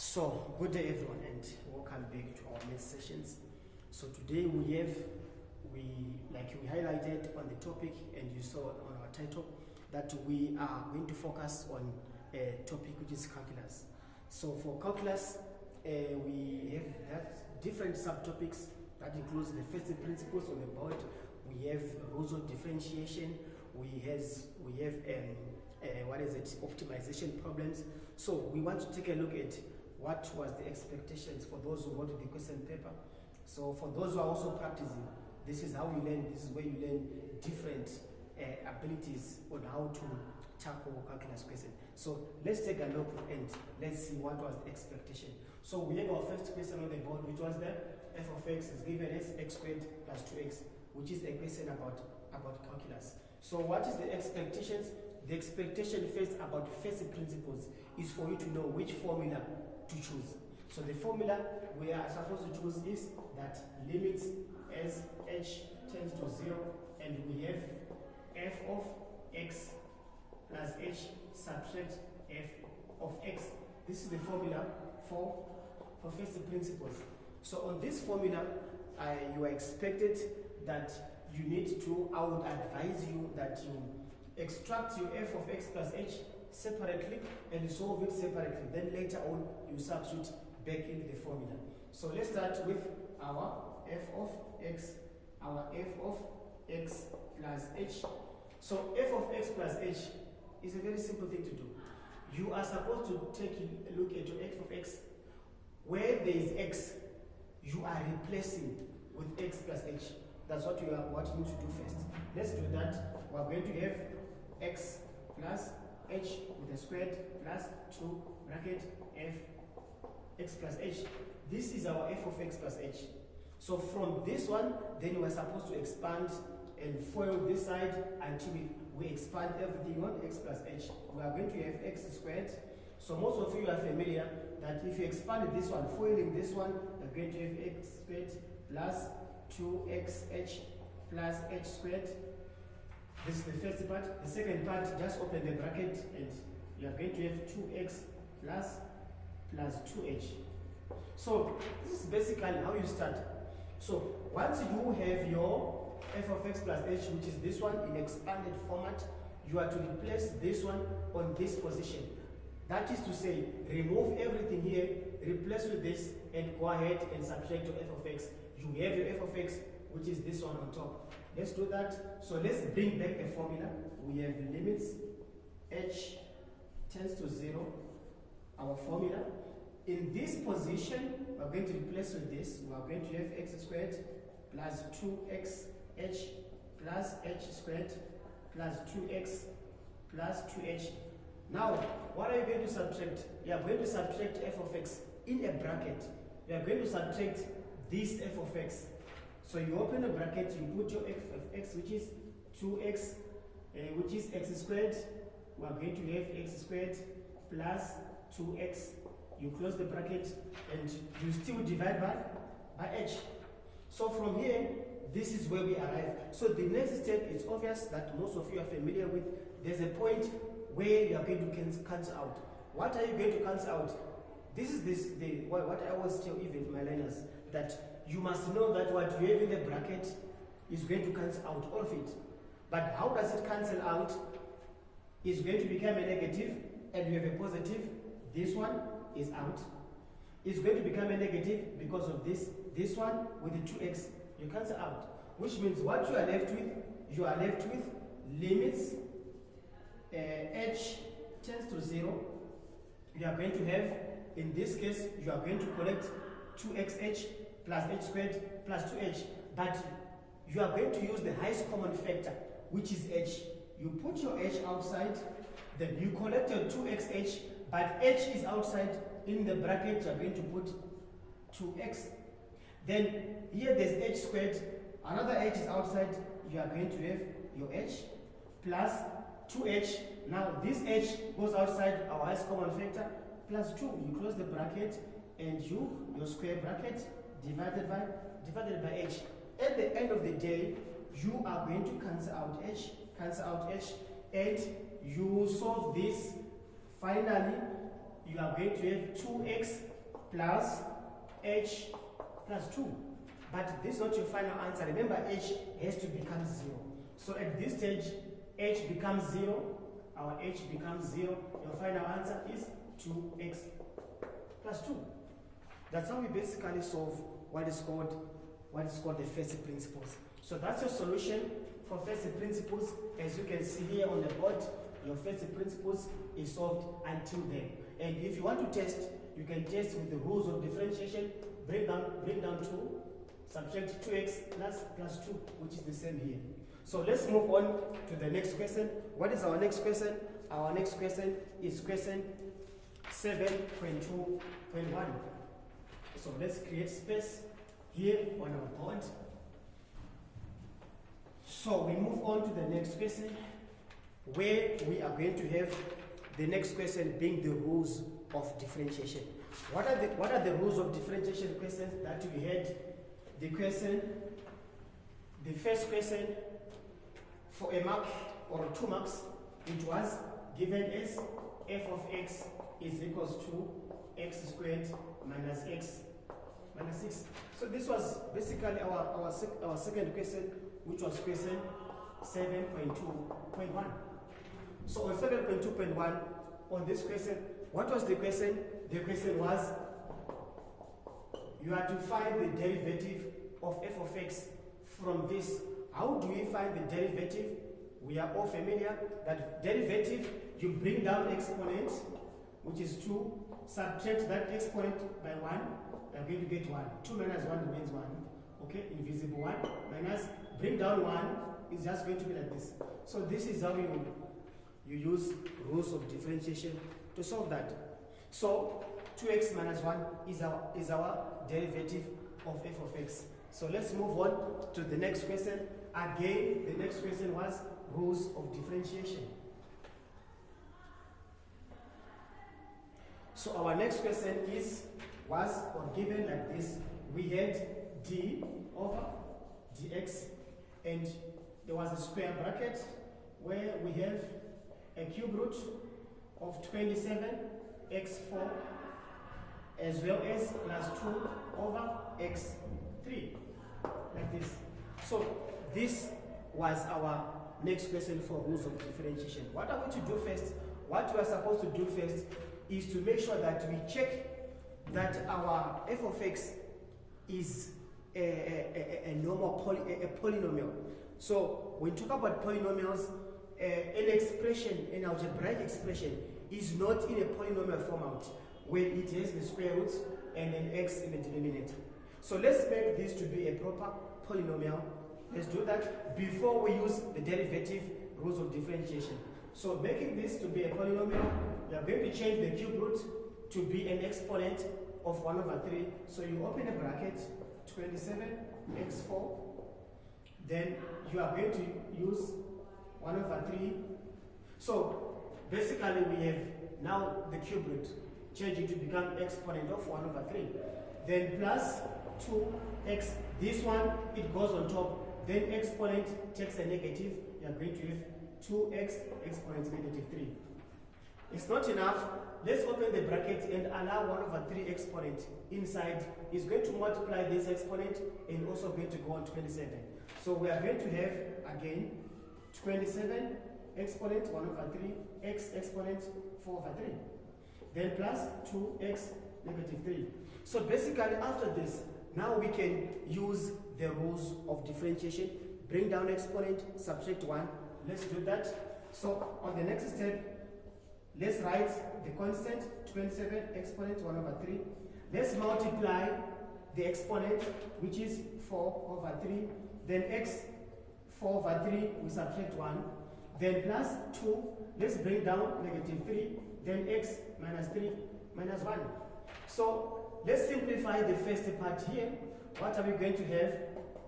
So, good day everyone and welcome back to our math sessions. So today we highlighted on the topic and you saw on our title that we are going to focus on a topic which is calculus. So for calculus, we have different subtopics that includes the first principles on the board. We have rules of differentiation. We have optimization problems. So we want to take a look at what was the expectations for those who wrote the question paper. So for those who are also practicing, this is how you learn. This is where you learn different abilities on how to tackle calculus question. So let's take a look and let's see what was the expectation. So we have our first question on the board, which was that f of x is given as x squared plus 2x, which is a question about calculus. So what is the expectations? The expectation first about first principles is for you to know which formula to choose. So the formula we are supposed to choose is that limits as h tends to 0 and we have f of x plus h subtract f of x. This is the formula for first principles. So on this formula, you are expected that you need to, I would advise you that you extract your f of x plus h separately and solve it separately. Then later on, you substitute back into the formula. So let's start with our f of x plus h. So f of x plus h is a very simple thing to do. You are supposed to take a look at your f of x. Where there is x, you are replacing with x plus h. That's what you need to do first. Let's do that. We are going to have x plus h with a squared plus 2 bracket f x plus h. This is our f of x plus h. So from this one, then we are supposed to expand and FOIL this side until we expand everything on x plus h. We are going to have x squared. So most of you are familiar that if you expand this one, FOILing this one, you're going to have x squared plus 2xh plus h squared. This is the first part. The second part, just open the bracket and you are going to have 2x plus 2h. So this is basically how you start. So once you have your f of x plus h, which is this one in expanded format, you are to replace this one on this position. That is to say, remove everything here, replace with this, and go ahead and subtract your f of x. You have your f of x, which is this one on top. Let's do that. So let's bring back the formula. We have limits h tends to 0, our formula. In this position, we're going to replace with this. We are going to have x squared plus 2xh plus h squared plus 2x plus 2h. Now, what are you going to subtract? You are going to subtract f of x in a bracket. You are going to subtract this f of x. So you open a bracket, you put your f of x, which is 2x, which is x squared. We are going to have x squared plus 2x. You close the bracket and you still divide by h. So from here, this is where we arrive. So the next step is obvious that most of you are familiar with. There's a point where you are going to cancel out. What are you going to cancel out? This is what I always tell even my learners, that you must know that what you have in the bracket is going to cancel out all of it. But how does it cancel out? It's going to become a negative and you have a positive. This one is out. It's going to become a negative because of this. This one with the 2x, you cancel out. Which means what you are left with, limits h tends to 0. You are going to have, in this case, you are going to collect 2xh plus h squared plus 2h. But you are going to use the highest common factor, which is h. You put your h outside, then you collect your 2xh, but h is outside. In the bracket, you are going to put 2x. Then here there's h squared, another h is outside, you are going to have your h plus 2h. Now this h goes outside, our highest common factor, plus 2. You close the bracket and your square bracket divided by h. At the end of the day, you are going to cancel out h, and you solve this. Finally, you are going to have 2x plus h plus 2. But this is not your final answer. Remember, h has to become 0. So at this stage, h becomes 0. Our h becomes 0. Your final answer is 2x plus 2. That's how we basically solve what is called the first principles. So that's your solution for first principles. As you can see here on the board, your first principles is solved until then. And if you want to test, you can test with the rules of differentiation. Bring down 2, subtract 2x plus 2, which is the same here. So let's move on to the next question. What is our next question? Our next question is question 7.2.1. So let's create space here on our board. So we move on to the next question, where we are going to have the next question being the rules of differentiation. What are the rules of differentiation questions that we had? The first question for a mark or 2 marks, it was given as f of x is equals to x squared minus x minus 6. So this was basically our second question, which was question 7.2.1. So on 7.2.1, on this question, what was the question? The question was, you have to find the derivative of f of x from this. How do we find the derivative? We are all familiar that derivative, you bring down exponent, which is 2, subtract that exponent by 1, you are going to get 1. 2 minus 1 remains 1. Okay, invisible 1 minus, bring down 1, is just going to be like this. So this is how you use rules of differentiation to solve that. So 2x minus 1 is our derivative of f of x. So let's move on to the next question. Again, the next question was rules of differentiation. So our next question was given like this. We had d over dx, and there was a square bracket where we have a cube root of 27x4 as well as plus 2 over x3, like this. So this was our next question for rules of differentiation. What I'm going to do first, what we are supposed to do first is to make sure that we check that our f of x is a polynomial. So when we talk about polynomials, an expression, an algebraic expression, is not in a polynomial format where it has the square roots and an x in the denominator. So let's make this to be a proper polynomial. Let's do that before we use the derivative rules of differentiation. So making this to be a polynomial, we are going to change the cube root to be an exponent of 1 over 3. So you open a bracket, 27x4, then you are going to use 1 over 3. So basically we have now the cube root changing to become exponent of 1 over 3. Then plus 2x, this one, it goes on top. Then exponent takes a negative, you are going to have 2x exponent negative 3. It's not enough. Let's open the bracket and allow 1 over 3 exponent inside. Is going to multiply this exponent and also going to go on 27. So we are going to have again 27 exponent 1 over 3 x exponent 4 over 3. Then plus 2x negative 3. So basically after this, now we can use the rules of differentiation. Bring down exponent, subtract 1. Let's do that. So on the next step, let's write the constant 27 exponent 1 over 3. Let's multiply the exponent, which is 4 over 3. Then x 4 over 3, we subtract 1. Then plus 2, let's bring down negative 3. Then x minus 3 minus 1. So let's simplify the first part here. What are we going to have?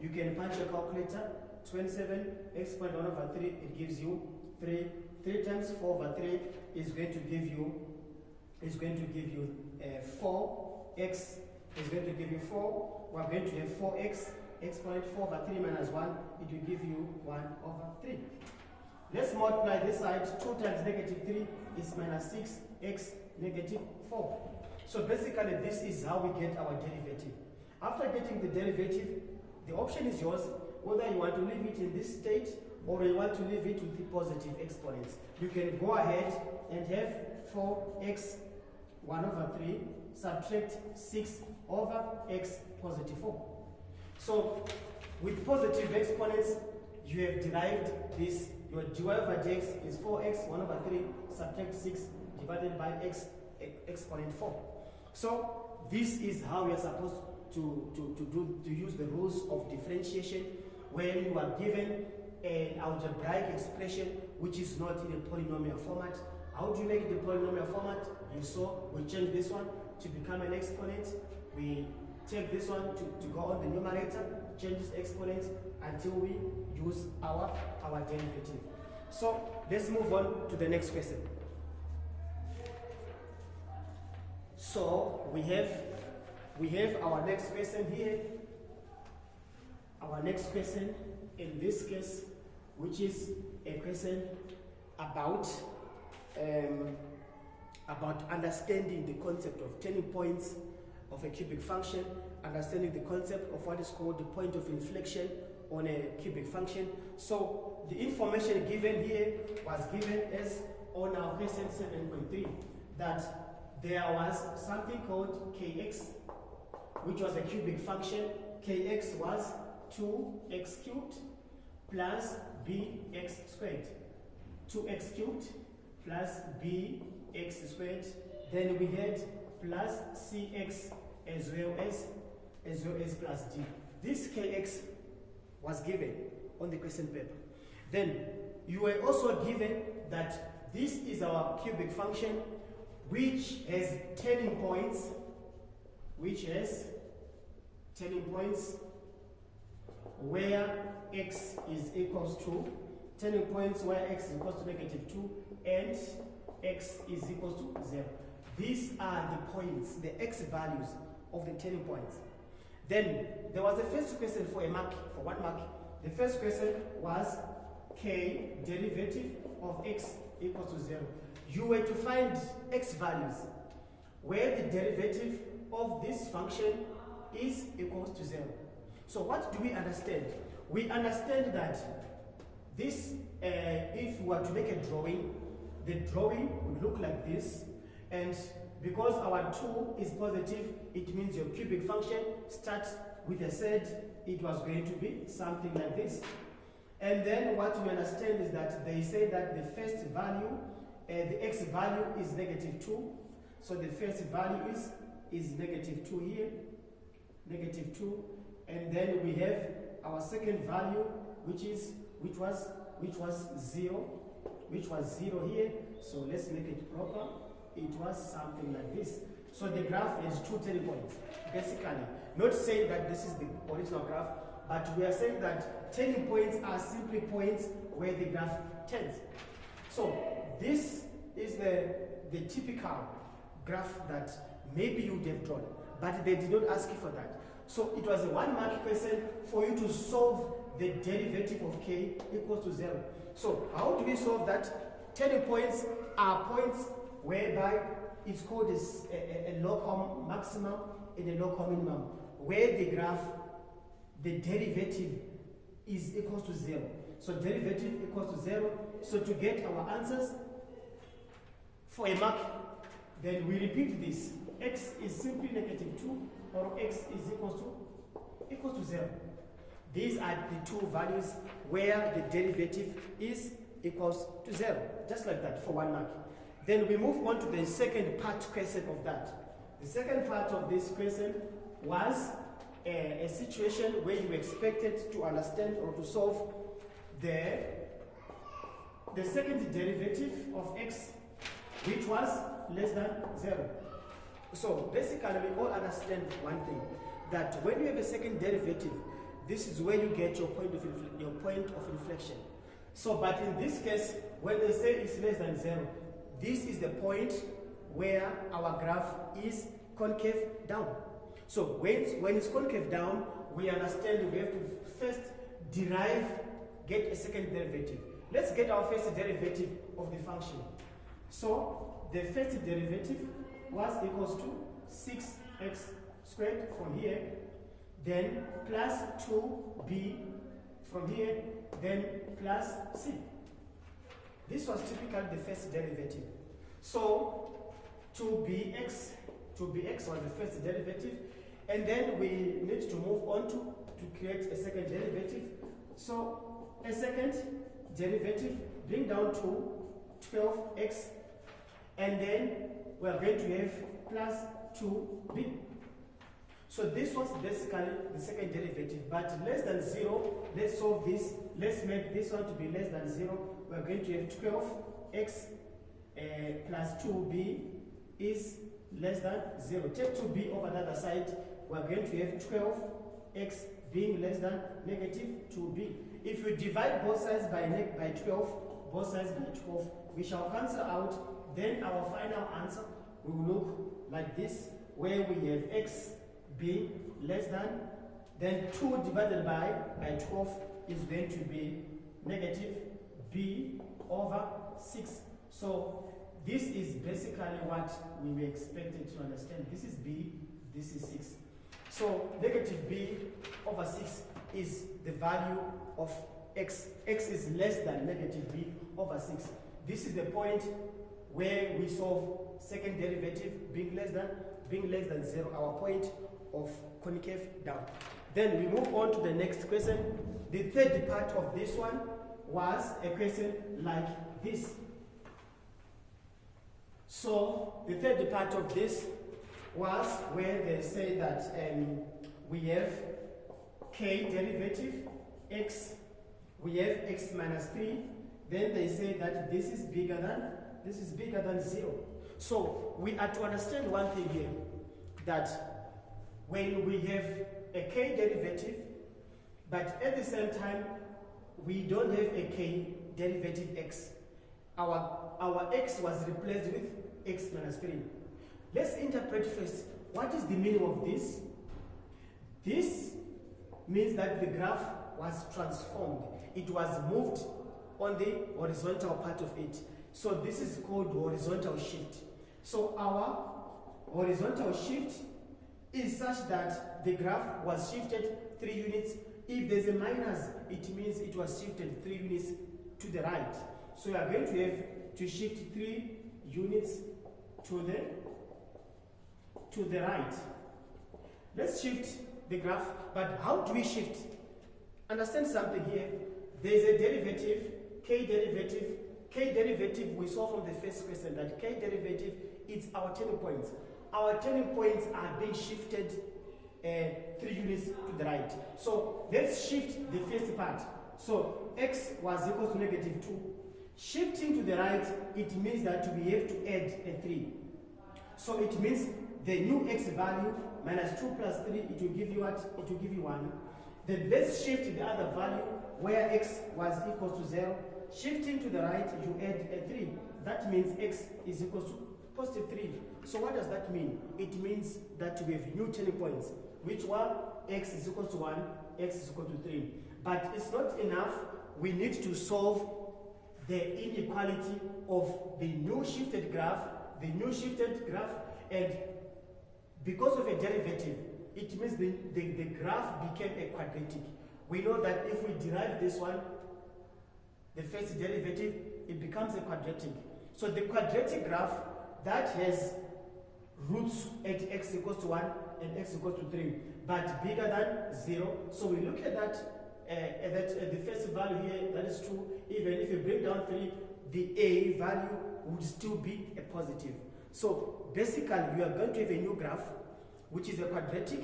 You can punch your calculator. 27 exponent 1 over 3, it gives you 3. 3 times 4 over 3 is going to give you 4x is going to give you 4. We're going to have 4x exponent 4 over 3 minus 1, it will give you 1 over 3. Let's multiply this side. 2 times negative 3 is minus 6. x negative 4. So basically this is how we get our derivative. After getting the derivative, the option is yours, whether you want to leave it in this state or you want to leave it with the positive exponents. You can go ahead and have 4x 1 over 3 subtract 6 over x positive 4. So with positive exponents, you have derived this. Your dy over dx is 4x 1 over 3 subtract 6 divided by x exponent 4. So this is how we are supposed to use the rules of differentiation when you are given an algebraic expression which is not in a polynomial format. How do you make it the polynomial format? You saw we change this one to become an exponent. We take this one to go on the numerator, change this exponent until we use our derivative. So let's move on to the next question. So we have our next question here. Our next question in this case, which is a question about understanding the concept of turning points of a cubic function, understanding the concept of what is called the point of inflection on a cubic function. So the information given here was given as on our question 7.3, that there was something called kx, which was a cubic function. Kx was 2x cubed plus bx squared. 2x cubed plus bx squared. Then we had plus cx as well as plus d. This kx was given on the question paper. Then you were also given that this is our cubic function which has turning points, where x is equals to, turning points where x is equals to negative 2 and x is equals to 0. These are the points, the x values of the turning points. Then there was the first question for a mark, for 1 mark. The first question was k derivative of x equals to 0. You were to find x values where the derivative of this function is equals to 0. So what do we understand? We understand that this, if we were to make a drawing, the drawing would look like this, and because our 2 is positive, it means your cubic function starts with a z. It was going to be something like this. And then what we understand is that they say that the first value, the x value is negative 2. So the first value is negative 2 here, negative 2. And then we have our second value, which was 0 here. So let's make it proper. It was something like this. So the graph has 2 turning points, basically. Not saying that this is the original graph, but we are saying that turning points are simply points where the graph turns. So this is the typical graph that maybe you would have drawn, but they did not ask you for that. So it was a 1 mark question for you to solve the derivative of k equals to 0. So how do we solve that? Turning points are points whereby it's called a locum maximum and a locum minimum, where the graph, the derivative is equals to 0. So derivative equals to 0. So to get our answers for a mark, then we repeat this. X is simply negative 2, or x is equals to 0. These are the 2 values where the derivative is equals to 0. Just like that for 1 mark. Then we move on to the second part question of that. The second part of this question was a situation where you expected to understand or to solve the second derivative of x, which was less than 0. So basically we all understand one thing, that when you have a second derivative, this is where you get your point of inflection. So but in this case, when they say it's less than 0, this is the point where our graph is concave down. So when it's concave down, we understand we have to first get a second derivative. Let's get our first derivative of the function. So the first derivative was equals to 6x squared from here, then plus 2b from here, then plus c. This was typically the first derivative. So 2bx was the first derivative, and then we need to move on to create a second derivative. So a second derivative, bring down to 12x, and then we are going to have plus 2b. So this was basically the second derivative, but less than 0, let's solve this. Let's make this one to be less than 0. We are going to have 12x plus 2b is less than 0. Take 2b over the other side. We are going to have 12x being less than negative 2b. If you divide both sides by 12, both sides by 12, we shall cancel out. Then our final answer will look like this, where we have x being less than, then 2 divided by 12 is going to be negative b over 6. So this is basically what we were expected to understand. This is b, this is 6. So negative b over 6 is the value of x. X is less than negative b over 6. This is the point where we solve second derivative being less than 0, our point of concave down. Then we move on to the next question. The third part of this one was a question like this. So the third part of this was where they say that we have k derivative x, we have x minus 3, then they say that this is bigger than 0. So we are to understand one thing here, that when we have a k derivative, but at the same time we don't have a k derivative x, our x was replaced with x minus 3. Let's interpret first, what is the meaning of this? This means that the graph was transformed. It was moved on the horizontal part of it. So this is called horizontal shift. So our horizontal shift is such that the graph was shifted 3 units. If there's a minus, it means it was shifted 3 units to the right. So we are going to have to shift 3 units to the right. Let's shift the graph, but how do we shift? Understand something here. There's a derivative, k derivative. K derivative, we saw from the first question that k derivative is our turning points. Our turning points are being shifted 3 units to the right. So let's shift the first part. So x was equal to negative 2. Shifting to the right, it means that we have to add a 3. So it means the new x value minus 2 plus 3, it will give you what? It will give you 1. Then let's shift the other value where x was equal to 0. Shifting to the right, you add a 3. That means x is equal to positive 3. So what does that mean? It means that we have new turning points, which were x is equal to 1, x is equal to 3. But it's not enough. We need to solve the inequality of the new shifted graph, and because of a derivative, it means the graph became a quadratic. We know that if we derive this one, the first derivative, it becomes a quadratic. So the quadratic graph that has roots at x equals to 1 and x equals to 3, but bigger than 0. So we look at that, the first value here, that is true. Even if you break down 3, the a value would still be a positive. So basically, you are going to have a new graph, which is a quadratic,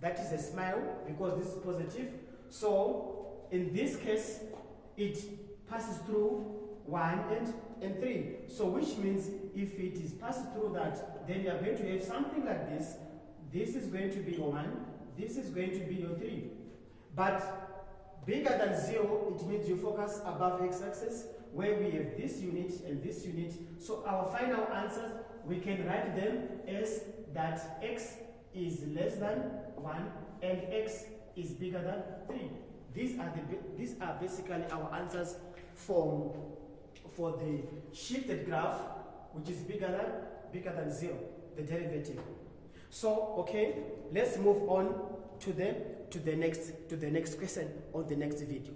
that is a smile, because this is positive. So in this case, it passes through 1 and 3. So which means if it is passed through that, then you are going to have something like this. This is going to be your 1, this is going to be your 3. But bigger than 0, it means you focus above x-axis, where we have this unit and this unit. So our final answers, we can write them as that x is less than 1 and x is bigger than 3. These are basically our answers for the shifted graph which is bigger than 0, the derivative. So, okay, let's move on to the next question on the next video.